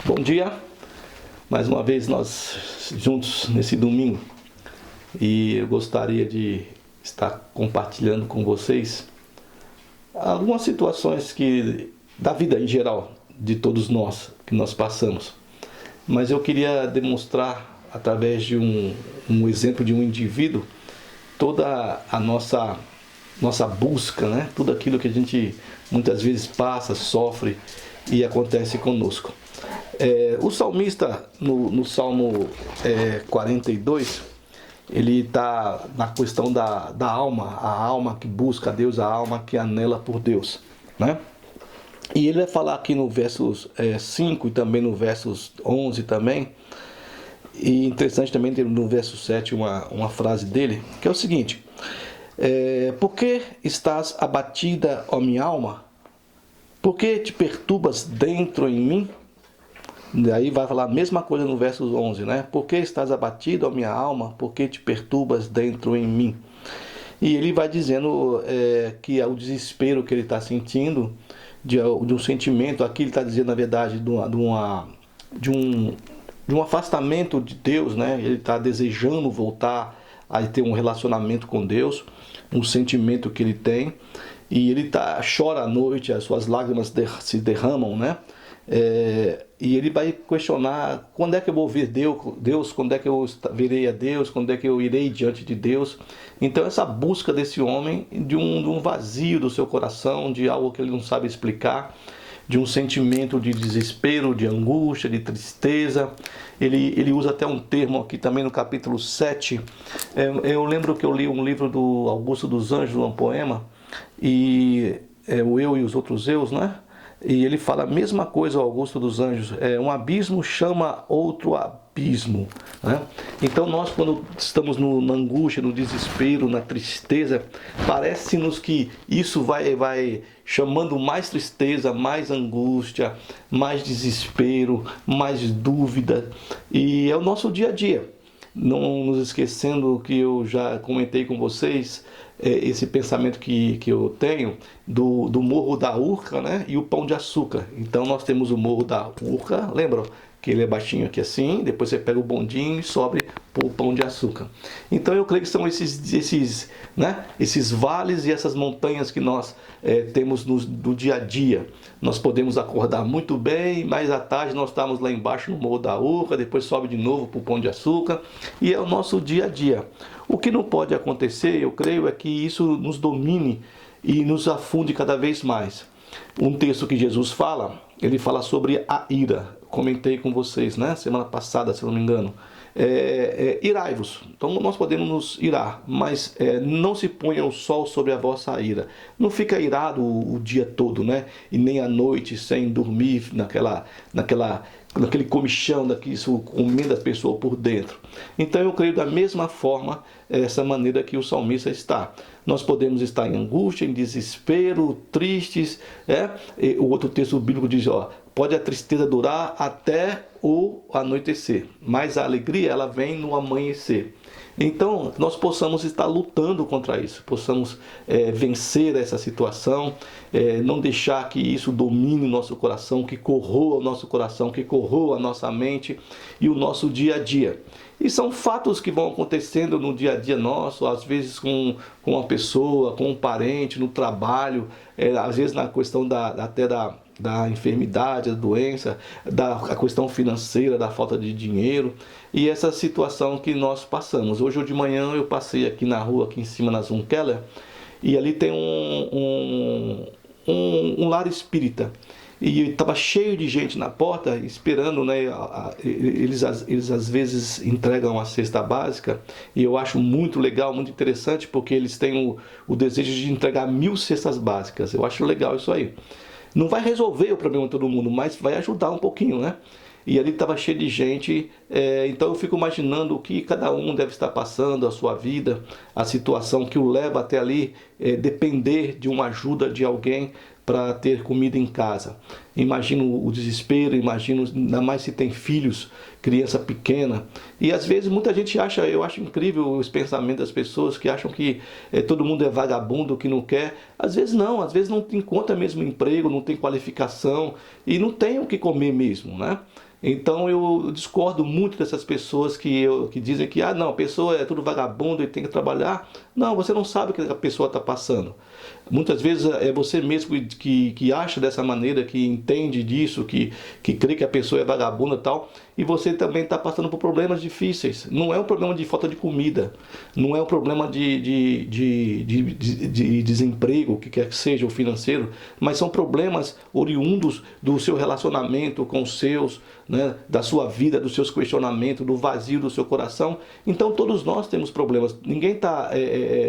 Bom dia, mais uma vez nós juntos nesse domingo e eu gostaria de estar compartilhando com vocês algumas situações da vida em geral de todos nós que nós passamos, mas eu queria demonstrar através de um exemplo de um indivíduo toda a nossa busca, né? Tudo aquilo que a gente muitas vezes passa, sofre e acontece conosco. O salmista no Salmo 42, ele está na questão da alma, a alma que busca a Deus, a alma que anela por Deus, né? E ele vai falar aqui no versos 5 e também no versos 11 também. E interessante também ter no verso 7 uma frase dele, que é o seguinte: por que estás abatida, ó minha alma? Por que te perturbas dentro em mim? Daí vai falar a mesma coisa no verso 11, né? Por que estás abatido, ó minha alma? Por que te perturbas dentro em mim? E ele vai dizendo que é o desespero que ele está sentindo, de um sentimento, aqui ele está dizendo na verdade de um afastamento de Deus, né? Ele está desejando voltar a ter um relacionamento com Deus, um sentimento que ele tem, e ele chora à noite, as suas lágrimas se derramam, né? E ele vai questionar: quando é que eu vou ver Deus? Quando é que eu verei a Deus? Quando é que eu irei diante de Deus? Então essa busca desse homem de um vazio do seu coração, de algo que ele não sabe explicar, de um sentimento de desespero, de angústia, de tristeza. Ele usa até um termo aqui também no capítulo 7. Eu lembro que eu li um livro do Augusto dos Anjos, um poema, e o Eu e os Outros Eus, né? E ele fala a mesma coisa, o Augusto dos Anjos: um abismo chama outro abismo, né? Então nós, quando estamos na angústia, no desespero, na tristeza, parece-nos que isso vai chamando mais tristeza, mais angústia, mais desespero, mais dúvida, e é o nosso dia a dia. Não nos esquecendo que eu já comentei com vocês esse pensamento que eu tenho do Morro da Urca, né? E o Pão de Açúcar. Então nós temos o Morro da Urca, lembram? Que ele é baixinho aqui assim, depois você pega o bondinho e sobe para o Pão de Açúcar. Então eu creio que são esses vales e essas montanhas que nós temos no dia a dia. Nós podemos acordar muito bem, mas à tarde nós estamos lá embaixo no Morro da Urca, depois sobe de novo para o Pão de Açúcar, e é o nosso dia a dia. O que não pode acontecer, eu creio, é que isso nos domine e nos afunde cada vez mais. Um texto que Jesus fala, ele fala sobre a ira. Comentei com vocês, né? Semana passada, se não me engano. Irai-vos. Então nós podemos nos irar, mas não se ponha o sol sobre a vossa ira. Não fica irado o dia todo, né? E nem à noite sem dormir naquele comichão, que isso comendo a pessoa por dentro. Então eu creio da mesma forma, essa maneira que o salmista está. Nós podemos estar em angústia, em desespero, tristes. O outro texto bíblico diz: pode a tristeza durar até o anoitecer, mas a alegria ela vem no amanhecer. Então nós possamos estar lutando contra isso, possamos vencer essa situação, não deixar que isso domine o nosso coração, que corroa o nosso coração, que corroa a nossa mente e o nosso dia a dia. E são fatos que vão acontecendo no dia a dia nosso, às vezes com uma pessoa, com um parente, no trabalho, às vezes na questão até da enfermidade, da doença, a questão financeira, da falta de dinheiro, e essa situação que nós passamos. Hoje de manhã eu passei aqui na rua, aqui em cima na Zunkeller, e ali tem um lar espírita. E estava cheio de gente na porta esperando, né? Eles às vezes entregam a cesta básica, e eu acho muito legal, muito interessante, porque eles têm o desejo de entregar 1000 cestas básicas. Eu acho legal isso aí. Não vai resolver o problema de todo mundo, mas vai ajudar um pouquinho, né? E ali estava cheio de gente, então eu fico imaginando o que cada um deve estar passando, a sua vida, a situação que o leva até ali, depender de uma ajuda de alguém para ter comida em casa. imagino o desespero, imagino, ainda mais se tem filhos, criança pequena. E às vezes muita gente acha, eu acho incrível os pensamentos das pessoas que acham que todo mundo é vagabundo, que não quer. Às vezes não encontra mesmo emprego, não tem qualificação e não tem o que comer mesmo, né? Então eu discordo muito dessas pessoas que dizem que não, a pessoa é tudo vagabundo e tem que trabalhar. Não, você não sabe o que a pessoa está passando. Muitas vezes é você mesmo que acha dessa maneira, que entende disso, que crê que a pessoa é vagabunda e tal, e você também está passando por problemas difíceis. Não é um problema de falta de comida, não é um problema de desemprego, o que quer que seja, o financeiro, mas são problemas oriundos do seu relacionamento com os seus, né, da sua vida, dos seus questionamentos, do vazio do seu coração. Então todos nós temos problemas, ninguém está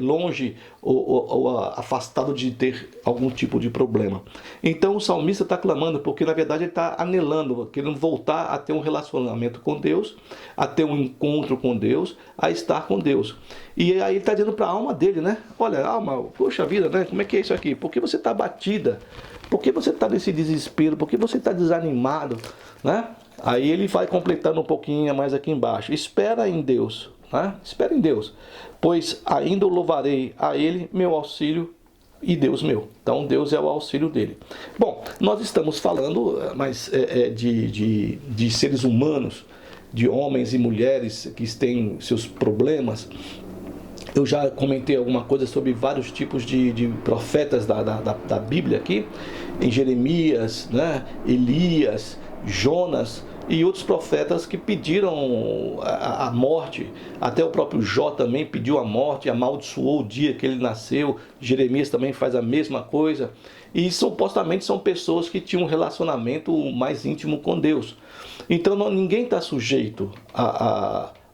longe ou afastado de ter algum tipo de problema. Então o salmista está clamando porque na verdade ele está anelando, querendo voltar a ter um relacionamento com Deus, a ter um encontro com Deus, a estar com Deus. E aí ele está dizendo para a alma dele, né? Olha, alma, poxa vida, né? Como é que é isso aqui? Por que você está abatida? Por que você está nesse desespero? Por que você está desanimado? Né? Aí ele vai completando um pouquinho mais aqui embaixo. Espera em Deus. Né? Espera em Deus. Pois ainda louvarei a Ele, meu auxílio e Deus meu. Então Deus é o auxílio dele. Bom, nós estamos falando de seres humanos, de homens e mulheres que têm seus problemas. Eu já comentei alguma coisa sobre vários tipos de profetas da Bíblia aqui, em Jeremias, né? Elias, Jonas e outros profetas que pediram a morte. Até o próprio Jó também pediu a morte, amaldiçoou o dia que ele nasceu. Jeremias também faz a mesma coisa. E supostamente são pessoas que tinham um relacionamento mais íntimo com Deus. Então ninguém está sujeito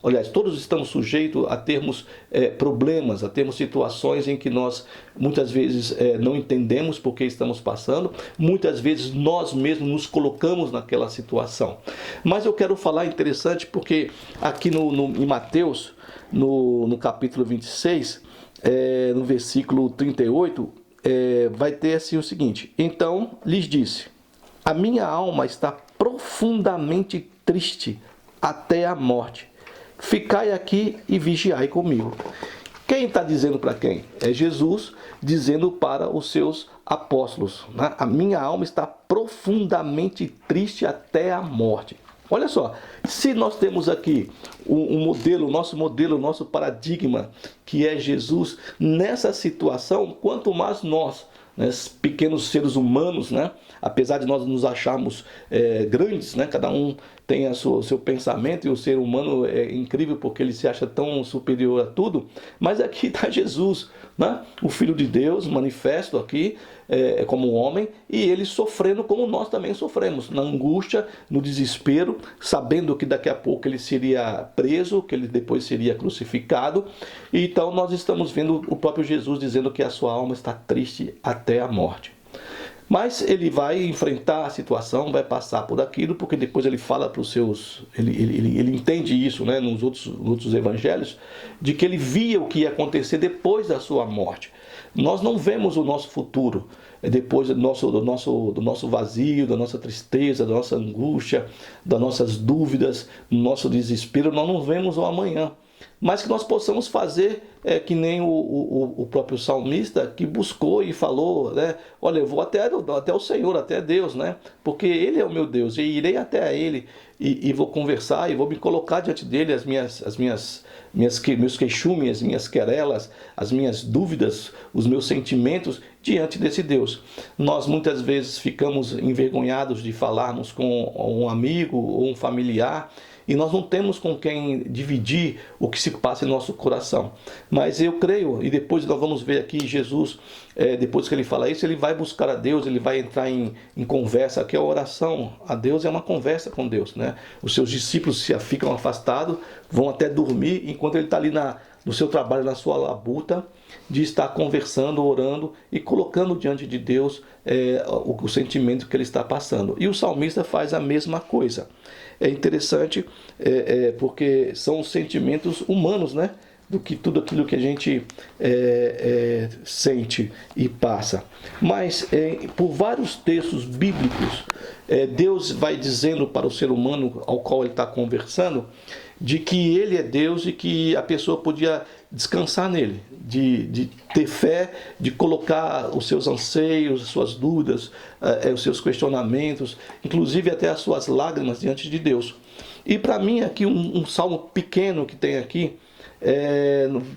aliás, todos estamos sujeitos a termos problemas, a termos situações em que nós muitas vezes não entendemos por que estamos passando, muitas vezes nós mesmos nos colocamos naquela situação. Mas eu quero falar interessante porque aqui em Mateus, no capítulo 26, no versículo 38, vai ter assim o seguinte: então lhes disse, a minha alma está profundamente triste até a morte. Ficai aqui e vigiai comigo. Quem está dizendo para quem? É Jesus dizendo para os seus apóstolos, né? A minha alma está profundamente triste até a morte. Olha só, se nós temos aqui um modelo, nosso paradigma, que é Jesus, nessa situação, quanto mais nós, né, pequenos seres humanos, né, apesar de nós nos acharmos grandes, né, cada um tem o seu pensamento, e o ser humano é incrível porque ele se acha tão superior a tudo, mas aqui está Jesus, né, o Filho de Deus manifesto aqui como homem, e ele sofrendo como nós também sofremos, na angústia, no desespero, sabendo que daqui a pouco ele seria preso, que ele depois seria crucificado. E então nós estamos vendo o próprio Jesus dizendo que a sua alma está triste até a morte. Mas ele vai enfrentar a situação, vai passar por aquilo, porque depois ele fala para os seus... Ele entende isso, né, nos outros evangelhos, de que ele via o que ia acontecer depois da sua morte. Nós não vemos o nosso futuro depois do nosso vazio, da nossa tristeza, da nossa angústia, das nossas dúvidas, do nosso desespero. Nós não vemos o amanhã. Mas que nós possamos fazer que nem o próprio salmista, que buscou e falou, né? Olha, eu vou até o Senhor, até Deus, né? Porque Ele é o meu Deus, e irei até Ele e vou conversar e vou me colocar diante dele meus queixumes, as minhas querelas, as minhas dúvidas, os meus sentimentos diante desse Deus. Nós muitas vezes ficamos envergonhados de falarmos com um amigo ou um familiar, e nós não temos com quem dividir o que se passa em nosso coração. Mas eu creio, e depois nós vamos ver aqui Jesus, depois que ele fala isso, ele vai buscar a Deus, ele vai entrar em conversa, que é a oração. A Deus é uma conversa com Deus, né? Os seus discípulos ficam afastados, vão até dormir, enquanto ele está ali no seu trabalho, na sua labuta, de estar conversando, orando e colocando diante de Deus o sentimento que ele está passando. E o salmista faz a mesma coisa. É interessante porque são sentimentos humanos, né? do que tudo aquilo que a gente sente e passa. Mas por vários textos bíblicos, Deus vai dizendo para o ser humano ao qual ele está conversando, de que ele é Deus e que a pessoa podia descansar nele, de ter fé, de colocar os seus anseios, as suas dúvidas, os seus questionamentos, inclusive até as suas lágrimas diante de Deus. E para mim aqui um salmo pequeno que tem aqui,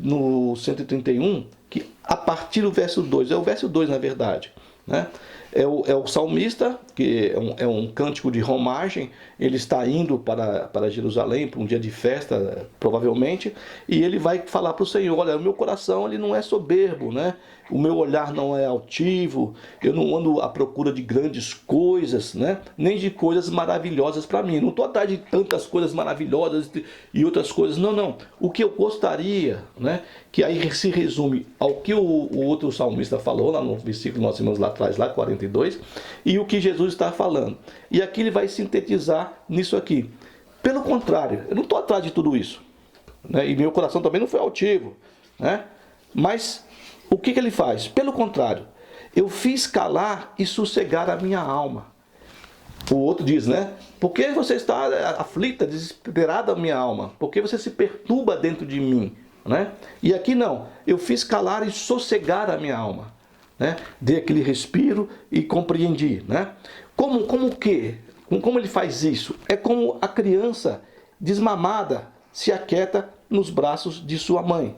no 131, que a partir do verso 2, é o verso 2 na verdade, né? É o salmista, que é um cântico de romagem. Ele está indo para Jerusalém, para um dia de festa, provavelmente, e ele vai falar para o Senhor: olha, o meu coração ele não é soberbo, né? O meu olhar não é altivo, eu não ando à procura de grandes coisas, né? Nem de coisas maravilhosas para mim. Não estou atrás de tantas coisas maravilhosas e outras coisas, não. O que eu gostaria, né? Que aí se resume ao que o outro salmista falou, lá no versículo que nós temos lá atrás, lá 42, e o que Jesus está falando. E aqui ele vai sintetizar nisso aqui. Pelo contrário, eu não estou atrás de tudo isso, né? E meu coração também não foi altivo, né? Mas o que ele faz? Pelo contrário, eu fiz calar e sossegar a minha alma. O outro diz, né? Por que você está aflita, desesperada a minha alma? Por que você se perturba dentro de mim? Né? E aqui não, eu fiz calar e sossegar a minha alma, né? Dei aquele respiro e compreendi, né? Como ele faz isso? É como a criança desmamada se aquieta nos braços de sua mãe.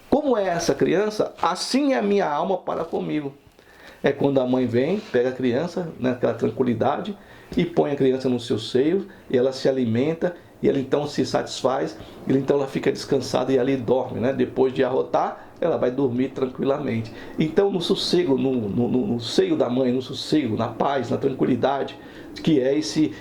Como é essa criança? Assim é a minha alma para comigo. É quando a mãe vem, pega a criança naquela tranquilidade e põe a criança no seu seio, e ela se alimenta, e ela então se satisfaz, e então ela fica descansada e ali dorme, né? Depois de arrotar, ela vai dormir tranquilamente. Então no sossego, no seio da mãe, no sossego, na paz, na tranquilidade, que é esse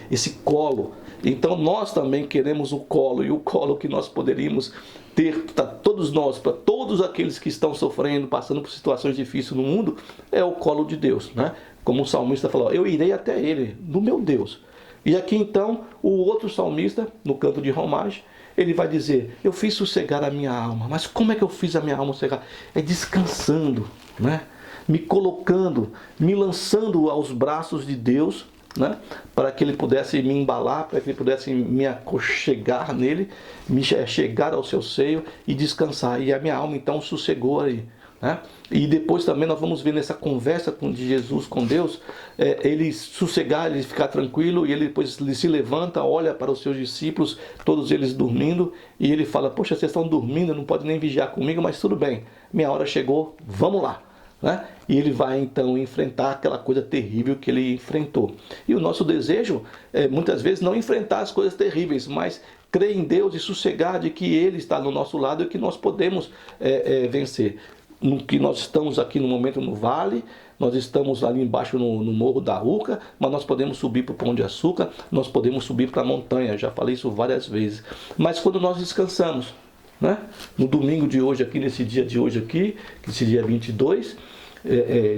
colo. Então nós também queremos o colo, e o colo que nós poderíamos ter, todos nós, para todos aqueles que estão sofrendo, passando por situações difíceis no mundo, é o colo de Deus, né? Como o salmista falou: eu irei até ele, do meu Deus. E aqui então, o outro salmista, no canto de romagem, ele vai dizer: eu fiz sossegar a minha alma. Mas como é que eu fiz a minha alma sossegar? É descansando, né? Me colocando, me lançando aos braços de Deus, né? Para que ele pudesse me embalar, para que ele pudesse me aconchegar nele, me chegar ao seu seio e descansar. E a minha alma então sossegou aí, né? E depois também nós vamos ver nessa conversa de Jesus com Deus, ele sossegar, ele ficar tranquilo, e ele depois ele se levanta, olha para os seus discípulos, todos eles dormindo, e ele fala: poxa, vocês estão dormindo, não podem nem vigiar comigo, mas tudo bem, minha hora chegou, vamos lá, né? E ele vai então enfrentar aquela coisa terrível que ele enfrentou. E o nosso desejo é muitas vezes não enfrentar as coisas terríveis, mas crer em Deus e sossegar de que Ele está do nosso lado e que nós podemos vencer. No que nós estamos aqui no momento no vale, nós estamos ali embaixo no Morro da Urca, mas nós podemos subir para o Pão de Açúcar, nós podemos subir para a montanha, já falei isso várias vezes. Mas quando nós descansamos, né? No domingo de hoje aqui, nesse dia de hoje aqui, esse dia 22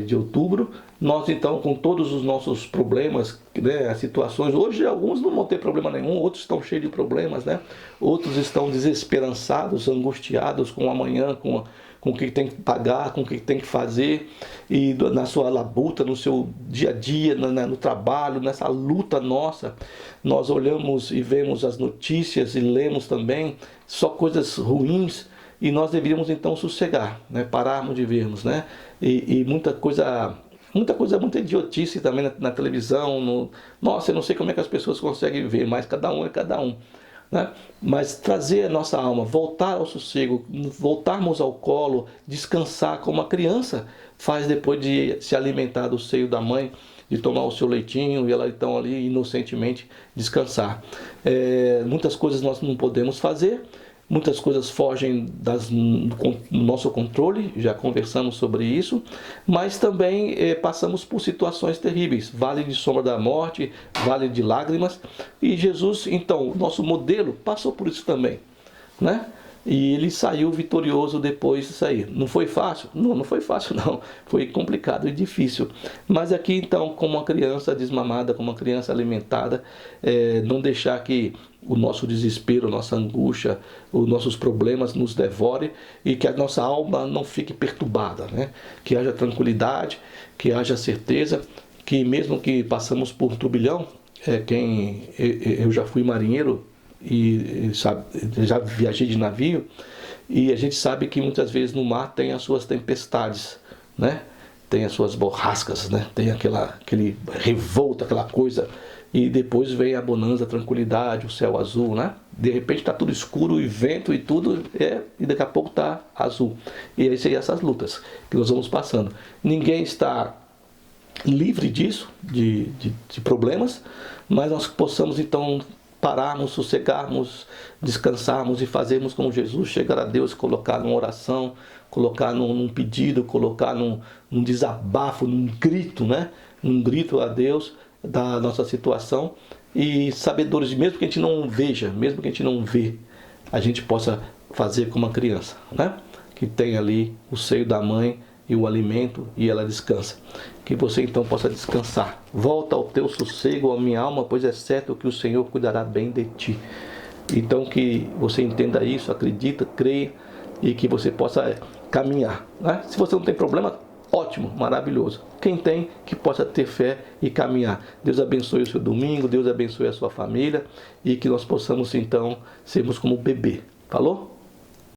de outubro, nós então, com todos os nossos problemas, né, as situações, hoje alguns não vão ter problema nenhum, outros estão cheios de problemas, né? Outros estão desesperançados, angustiados com o amanhã, com o que tem que pagar, com o que tem que fazer, e na sua labuta, no seu dia a dia, no trabalho, nessa luta nossa, nós olhamos e vemos as notícias e lemos também só coisas ruins, e nós deveríamos então sossegar, né? Pararmos de vermos, né? E muita coisa, muita idiotice também na televisão. Nossa, eu não sei como é que as pessoas conseguem ver, mas cada um é cada um, né? Mas trazer a nossa alma, voltar ao sossego, voltarmos ao colo, descansar como a criança faz depois de se alimentar do seio da mãe, de tomar o seu leitinho, e ela então ali inocentemente descansar. Muitas coisas nós não podemos fazer, muitas coisas fogem do nosso controle, já conversamos sobre isso, mas também passamos por situações terríveis, vale de sombra da morte, vale de lágrimas, e Jesus, então, nosso modelo, passou por isso também, né? E ele saiu vitorioso depois de sair. Não foi fácil? Não foi fácil não, foi complicado e difícil. Mas aqui então, como uma criança desmamada, como uma criança alimentada, não deixar que o nosso desespero, a nossa angústia, os nossos problemas nos devore e que a nossa alma não fique perturbada, né? Que haja tranquilidade, que haja certeza, que mesmo que passamos por um turbilhão, eu já fui marinheiro e sabe, já viajei de navio, e a gente sabe que muitas vezes no mar tem as suas tempestades, né? Tem as suas borrascas, né? Tem aquele revolta, aquela coisa, e depois vem a bonança, a tranquilidade, o céu azul, né? De repente está tudo escuro e vento e tudo, e daqui a pouco está azul. E aí são essas lutas que nós vamos passando. Ninguém está livre disso, de problemas, mas nós possamos então pararmos, sossegarmos, descansarmos e fazermos como Jesus, chegar a Deus, colocar numa oração, colocar num pedido, colocar num desabafo, num grito, né? Num grito a Deus da nossa situação, e sabedores de, mesmo que a gente não veja, mesmo que a gente não vê, a gente possa fazer como uma criança, né? Que tem ali o seio da mãe e o alimento e ela descansa. Que você então possa descansar. Volta ao teu sossego, a minha alma, pois é certo que o Senhor cuidará bem de ti. Então que você entenda isso, acredita, creia, e que você possa caminhar, né? Se você não tem problema, ótimo, maravilhoso. Quem tem, que possa ter fé e caminhar. Deus abençoe o seu domingo, Deus abençoe a sua família, e que nós possamos então sermos como bebê. Falou?